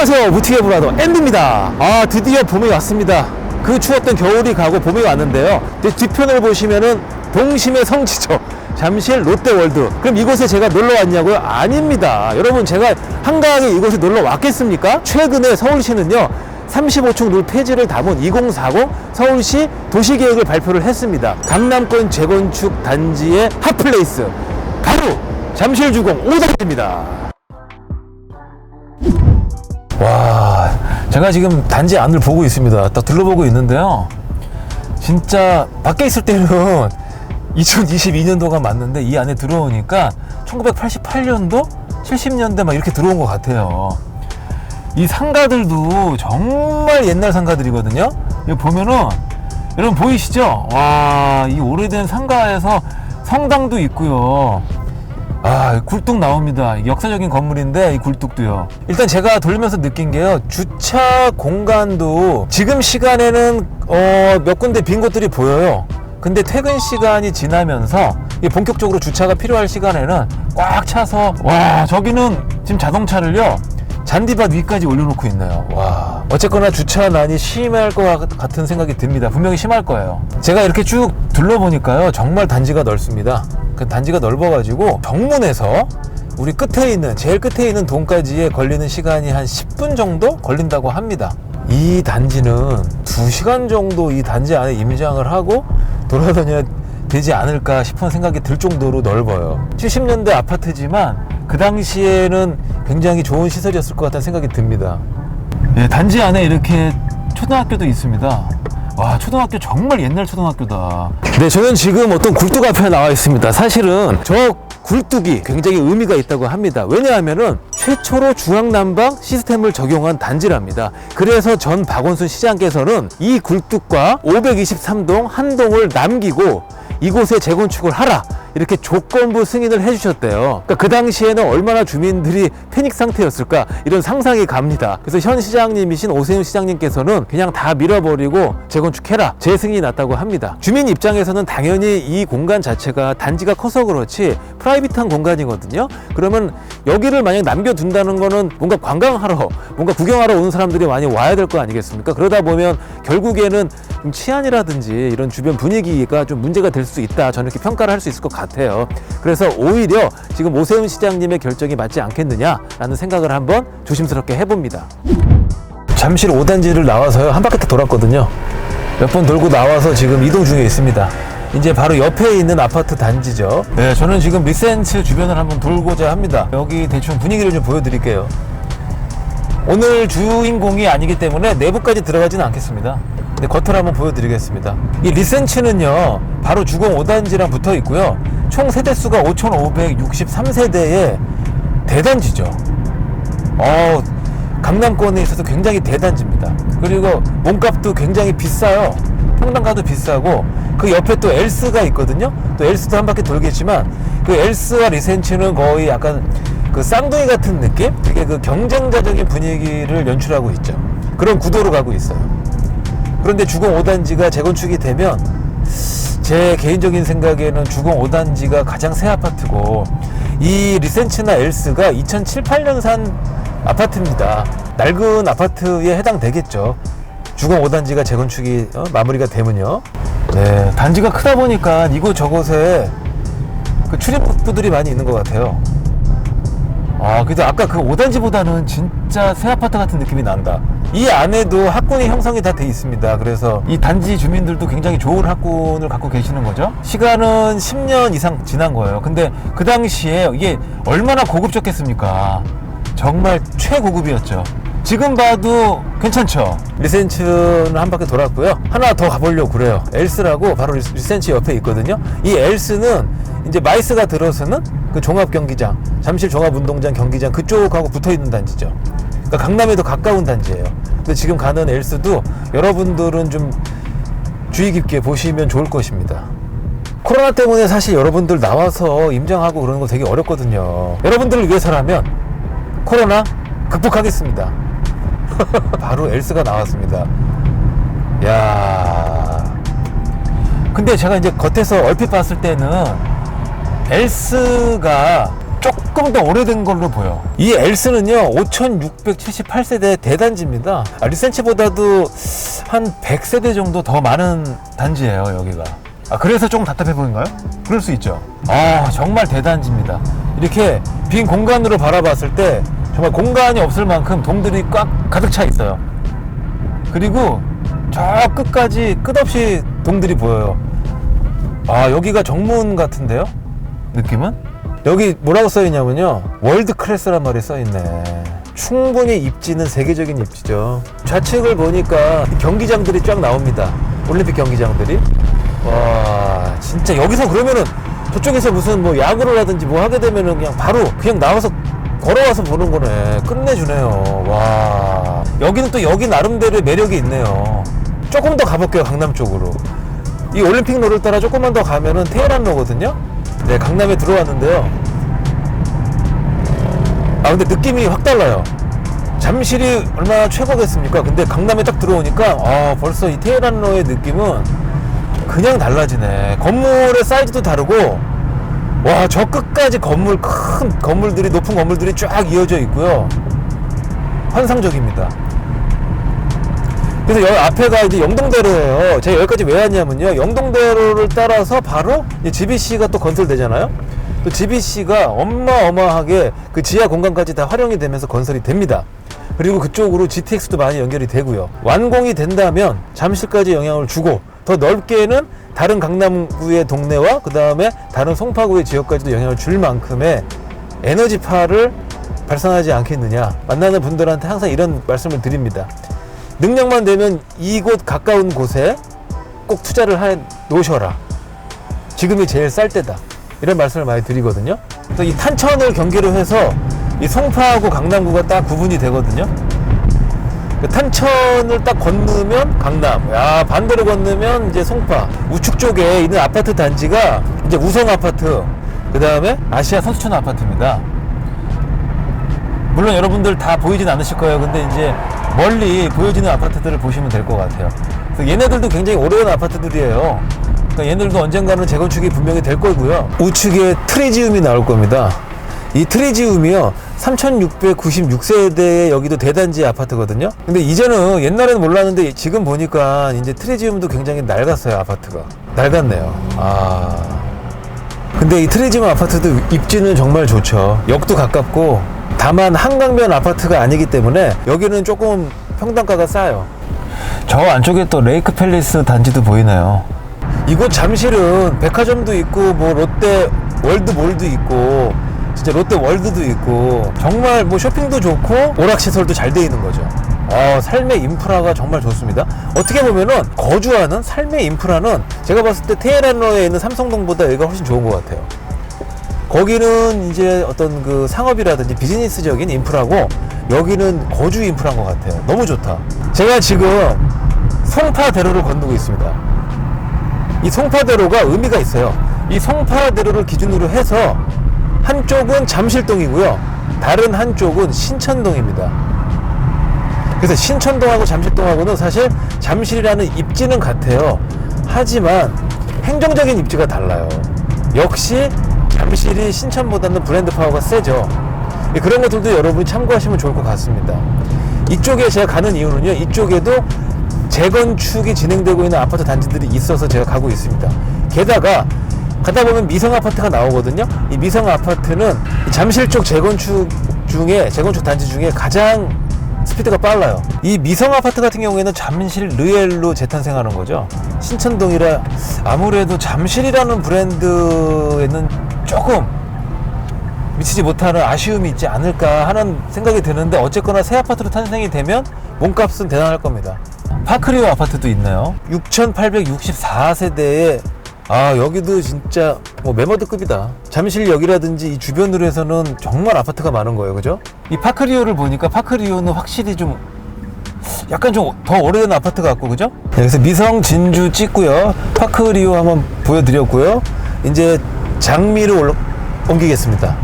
안녕하세요, 무티의 브라더 앤디입니다. 드디어 봄이 왔습니다. 그 추웠던 겨울이 가고 봄이 왔는데요. 뒤편을 보시면은 동심의 성지죠, 잠실 롯데월드. 그럼 이곳에 제가 놀러 왔냐고요? 아닙니다. 여러분, 제가 한가하게 이곳에 놀러 왔겠습니까? 최근에 서울시는요 35층 룰 폐지를 담은 2040 서울시 도시계획을 발표를 했습니다. 강남권 재건축 단지의 핫플레이스, 바로 잠실주공 5단지입니다. 와, 제가 지금 단지 안을 보고 있습니다. 딱 둘러보고 있는데요, 진짜 밖에 있을 때는 2022년도가 맞는데 이 안에 들어오니까 1988년도 70년대 막 이렇게 들어온 것 같아요. 이 상가들도 정말 옛날 상가들이거든요. 여기 보면은, 여러분 보이시죠? 와, 이 오래된 상가에서 성당도 있고요. 굴뚝 나옵니다. 역사적인 건물인데 이 굴뚝도요. 일단 제가 돌면서 느낀 게요, 주차 공간도 지금 시간에는 몇 군데 빈 곳들이 보여요. 근데 퇴근 시간이 지나면서 본격적으로 주차가 필요할 시간에는 꽉 차서, 와, 저기는 지금 자동차를요 잔디밭 위까지 올려놓고 있네요. 와, 어쨌거나 주차난이 심할 것 같은 생각이 듭니다. 분명히 심할 거예요. 제가 이렇게 쭉 둘러보니까요, 정말 단지가 넓습니다. 그 단지가 넓어가지고 정문에서 우리 끝에 있는, 제일 끝에 있는 동까지에 걸리는 시간이 한 10분 정도 걸린다고 합니다. 이 단지는 2시간 정도 이 단지 안에 임장을 하고 돌아다녀야 되지 않을까 싶은 생각이 들 정도로 넓어요. 70년대 아파트지만 그 당시에는 굉장히 좋은 시설이었을 것 같다는 생각이 듭니다. 예, 단지 안에 이렇게 초등학교도 있습니다. 와, 초등학교 정말 옛날 초등학교다. 네, 저는 지금 어떤 굴뚝 앞에 나와 있습니다. 사실은 저 굴뚝이 굉장히 의미가 있다고 합니다. 왜냐하면은 최초로 중앙난방 시스템을 적용한 단지랍니다. 그래서 전 박원순 시장께서는 이 굴뚝과 523동 한 동을 남기고 이곳에 재건축을 하라, 이렇게 조건부 승인을 해주셨대요. 그러니까 그 당시에는 얼마나 주민들이 패닉 상태였을까, 이런 상상이 갑니다. 그래서 현 시장님이신 오세훈 시장님께서는 그냥 다 밀어버리고 재건축해라, 재승인이 났다고 합니다. 주민 입장에서는 당연히 이 공간 자체가 단지가 커서 그렇지 프라이빗한 공간이거든요. 그러면 여기를 만약 남겨둔다는 거는 뭔가 관광하러, 뭔가 구경하러 오는 사람들이 많이 와야 될 거 아니겠습니까? 그러다 보면 결국에는 좀 치안이라든지 이런 주변 분위기가 좀 문제가 될 수 있다, 저는 이렇게 평가를 할 수 있을 것 같아요. 그래서 오히려 지금 오세훈 시장님의 결정이 맞지 않겠느냐라는 생각을 한번 조심스럽게 해봅니다. 잠실 5단지를 나와서요, 한 바퀴 다 돌았거든요. 몇 번 돌고 나와서 지금 이동 중에 있습니다. 이제 바로 옆에 있는 아파트 단지죠. 네, 저는 지금 리센츠 주변을 한번 돌고자 합니다. 여기 대충 분위기를 좀 보여드릴게요. 오늘 주인공이 아니기 때문에 내부까지 들어가지는 않겠습니다. 네, 겉을 한번 보여드리겠습니다. 이 리센츠는요, 바로 주공 5단지랑 붙어 있고요, 총 세대수가 5,563세대의 대단지죠. 강남권에 있어서 굉장히 대단지입니다. 그리고 몸값도 굉장히 비싸요. 평당가도 비싸고, 그 옆에 또 엘스가 있거든요. 또 엘스도 한 바퀴 돌겠지만, 그 엘스와 리센츠는 거의 약간 그 쌍둥이 같은 느낌? 되게 그 경쟁자적인 분위기를 연출하고 있죠. 그런 구도로 가고 있어요. 그런데 주공 5단지가 재건축이 되면 제 개인적인 생각에는 주공 5단지가 가장 새 아파트고, 이 리센츠나 엘스가 2007, 8년 산 아파트입니다. 낡은 아파트에 해당되겠죠. 주공 5단지가 재건축이 마무리가 되면요. 네, 단지가 크다 보니까 이곳저곳에 그 출입구들이 많이 있는 것 같아요. 그래도 아까 그 5단지보다는 진짜 새 아파트 같은 느낌이 난다. 이 안에도 학군이 형성이 다 돼 있습니다. 그래서 이 단지 주민들도 굉장히 좋은 학군을 갖고 계시는 거죠. 시간은 10년 이상 지난 거예요. 근데 그 당시에 이게 얼마나 고급졌겠습니까? 정말 최고급이었죠. 지금 봐도 괜찮죠? 리센츠는 한 바퀴 돌았고요. 하나 더 가보려고 그래요. 엘스라고 바로 리센츠 옆에 있거든요. 이 엘스는 이제 마이스가 들어서는 그 종합경기장, 잠실 종합운동장 경기장 그쪽하고 붙어있는 단지죠. 그러니까 강남에도 가까운 단지예요. 근데 지금 가는 엘스도 여러분들은 좀 주의 깊게 보시면 좋을 것입니다. 코로나 때문에 사실 여러분들 나와서 임장하고 그러는 거 되게 어렵거든요. 여러분들을 위해서라면 코로나 극복하겠습니다. 바로 엘스가 나왔습니다. 야, 근데 제가 이제 겉에서 얼핏 봤을 때는 엘스가 조금 더 오래된 걸로 보여. 이 엘스는요 5678세대 대단지입니다. 리센치보다도 한 100세대 정도 더 많은 단지예요 여기가. 그래서 조금 답답해 보인가요? 그럴 수 있죠. 정말 대단지입니다. 이렇게 빈 공간으로 바라봤을 때 정말 공간이 없을 만큼 동들이 꽉 가득 차 있어요. 그리고 저 끝까지 끝없이 동들이 보여요. 여기가 정문 같은데요? 느낌은? 여기 뭐라고 써있냐면요 월드 클래스란 말이 써있네. 충분히 입지는 세계적인 입지죠. 좌측을 보니까 경기장들이 쫙 나옵니다. 올림픽 경기장들이. 와 진짜 여기서 그러면은 저쪽에서 무슨 뭐 야구를 하든지 뭐 하게 되면은 그냥 바로 그냥 나와서 걸어와서 보는 거네. 끝내주네요. 와 여기는 또 여기 나름대로의 매력이 있네요. 조금 더 가볼게요. 강남 쪽으로. 이 올림픽로를 따라 조금만 더 가면은 테헤란로거든요. 네, 강남에 들어왔는데요. 근데 느낌이 확 달라요. 잠실이 얼마나 최고겠습니까? 근데 강남에 딱 들어오니까 벌써 이 테헤란로의 느낌은 그냥 달라지네. 건물의 사이즈도 다르고 와 저 끝까지 건물 큰 건물들이 높은 건물들이 쫙 이어져 있고요. 환상적입니다. 그래서 여기 앞에가 이제 영동대로예요. 제가 여기까지 왜 왔냐면요 영동대로를 따라서 바로 GBC가 또 건설되잖아요. 또 GBC가 어마어마하게 그 지하 공간까지 다 활용이 되면서 건설이 됩니다. 그리고 그쪽으로 GTX도 많이 연결이 되고요. 완공이 된다면 잠실까지 영향을 주고 더 넓게는 다른 강남구의 동네와 그 다음에 다른 송파구의 지역까지도 영향을 줄 만큼의 에너지파를 발산하지 않겠느냐. 만나는 분들한테 항상 이런 말씀을 드립니다. 능력만 되면 이곳 가까운 곳에 꼭 투자를 해 놓으셔라. 지금이 제일 쌀 때다. 이런 말씀을 많이 드리거든요. 그래서 이 탄천을 경계로 해서 이 송파하고 강남구가 딱 구분이 되거든요. 탄천을 딱 건너면 강남, 반대로 건너면 이제 송파. 우측 쪽에 있는 아파트 단지가 이제 우성 아파트, 그 다음에 아시아 선수촌 아파트입니다. 물론 여러분들 다 보이진 않으실 거예요. 근데 이제 멀리 보여지는 아파트들을 보시면 될 것 같아요. 그래서 얘네들도 굉장히 오래된 아파트들이에요. 그러니까 얘네들도 언젠가는 재건축이 분명히 될 거고요. 우측에 트리지움이 나올 겁니다. 이 트리지움이요 3696세대의 여기도 대단지 아파트거든요. 근데 이제는 옛날에는 몰랐는데 지금 보니까 이제 트리지움도 굉장히 낡았어요. 아파트가 낡았네요. 근데 이 트리지움 아파트도 입지는 정말 좋죠. 역도 가깝고 다만 한강변 아파트가 아니기 때문에 여기는 조금 평당가가 싸요. 저 안쪽에 또 레이크 팰리스 단지도 보이네요. 이곳 잠실은 백화점도 있고 뭐 롯데 월드몰도 있고 진짜 롯데 월드도 있고 정말 뭐 쇼핑도 좋고 오락시설도 잘 돼 있는 거죠. 삶의 인프라가 정말 좋습니다. 어떻게 보면은 거주하는 삶의 인프라는 제가 봤을 때 테헤란로에 있는 삼성동보다 여기가 훨씬 좋은 것 같아요. 거기는 이제 어떤 그 상업이라든지 비즈니스적인 인프라고 여기는 거주 인프라인 것 같아요. 너무 좋다. 제가 지금 송파대로를 건너고 있습니다. 이 송파대로가 의미가 있어요. 이 송파대로를 기준으로 해서 한쪽은 잠실동이고요. 다른 한쪽은 신천동입니다. 그래서 신천동하고 잠실동하고는 사실 잠실이라는 입지는 같아요. 하지만 행정적인 입지가 달라요. 역시 잠실이 신천보다는 브랜드 파워가 세죠. 그런 것들도 여러분이 참고하시면 좋을 것 같습니다. 이쪽에 제가 가는 이유는요, 이쪽에도 재건축이 진행되고 있는 아파트 단지들이 있어서 제가 가고 있습니다. 게다가 가다 보면 미성 아파트가 나오거든요. 이 미성 아파트는 잠실 쪽 재건축 단지 중에 가장 스피드가 빨라요. 이 미성 아파트 같은 경우에는 잠실 르엘로 재탄생하는 거죠. 신천동이라 아무래도 잠실이라는 브랜드에는 조금 미치지 못하는 아쉬움이 있지 않을까 하는 생각이 드는데, 어쨌거나 새 아파트로 탄생이 되면 몸값은 대단할 겁니다. 파크리오 아파트도 있네요. 6864세대에 여기도 진짜 뭐 메머드급이다. 잠실역이라든지 이 주변으로 해서는 정말 아파트가 많은 거예요. 그죠? 이 파크리오를 보니까 파크리오는 확실히 좀 약간 좀 더 오래된 아파트 같고, 그죠? 네, 그래서 미성 진주 찍고요. 파크리오 한번 보여드렸고요. 이제 장미로 옮기겠습니다.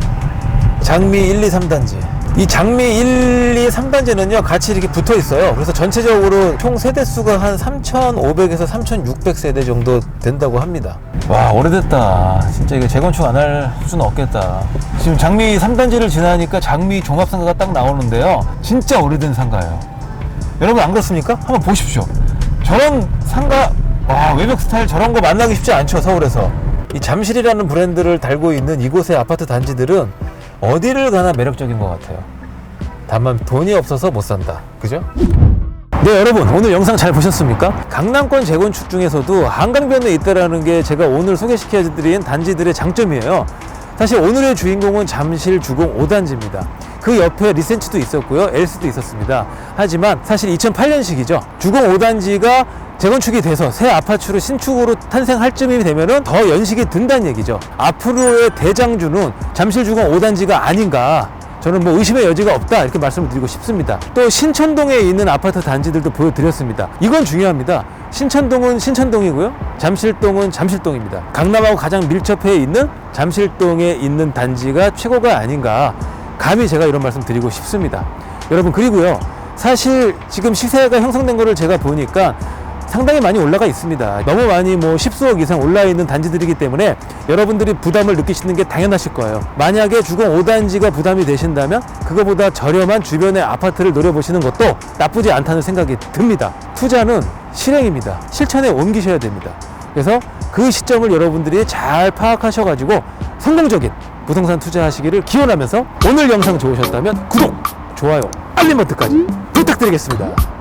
장미 1, 2, 3단지. 이 장미 1, 2, 3단지는요 같이 이렇게 붙어 있어요. 그래서 전체적으로 총 세대수가 한 3,500에서 3,600세대 정도 된다고 합니다. 와, 오래됐다. 진짜 이거 재건축 안 할 수는 없겠다. 지금 장미 3단지를 지나니까 장미 종합상가가 딱 나오는데요. 진짜 오래된 상가예요. 여러분 안 그렇습니까? 한번 보십시오. 저런 상가, 와, 외벽 스타일 저런 거 만나기 쉽지 않죠, 서울에서. 이 잠실이라는 브랜드를 달고 있는 이곳의 아파트 단지들은 어디를 가나 매력적인 것 같아요. 다만 돈이 없어서 못 산다. 그죠? 네, 여러분 오늘 영상 잘 보셨습니까? 강남권 재건축 중에서도 한강변에 있다라는 게 제가 오늘 소개시켜드린 단지들의 장점이에요. 사실 오늘의 주인공은 잠실 주공 5단지입니다. 그 옆에 리센츠도 있었고요, 엘스도 있었습니다. 하지만 사실 2008년식이죠. 주공 5단지가 재건축이 돼서 새 아파트로 신축으로 탄생할 쯤이 되면은 더 연식이 든다는 얘기죠. 앞으로의 대장주는 잠실 주공 5단지가 아닌가, 저는 뭐 의심의 여지가 없다, 이렇게 말씀을 드리고 싶습니다. 또 신천동에 있는 아파트 단지들도 보여드렸습니다. 이건 중요합니다. 신천동은 신천동이고요, 잠실동은 잠실동입니다. 강남하고 가장 밀접해 있는 잠실동에 있는 단지가 최고가 아닌가, 감히 제가 이런 말씀 드리고 싶습니다. 여러분, 그리고요, 사실 지금 시세가 형성된 거를 제가 보니까 상당히 많이 올라가 있습니다. 너무 많이 뭐 10수억 이상 올라 있는 단지들이기 때문에 여러분들이 부담을 느끼시는 게 당연하실 거예요. 만약에 주공 5단지가 부담이 되신다면 그거보다 저렴한 주변의 아파트를 노려보시는 것도 나쁘지 않다는 생각이 듭니다. 투자는 실행입니다. 실천에 옮기셔야 됩니다. 그래서 그 시점을 여러분들이 잘 파악하셔가지고 성공적인 부동산 투자하시기를 기원하면서 오늘 영상 좋으셨다면 구독, 좋아요, 알림 버튼까지 부탁드리겠습니다.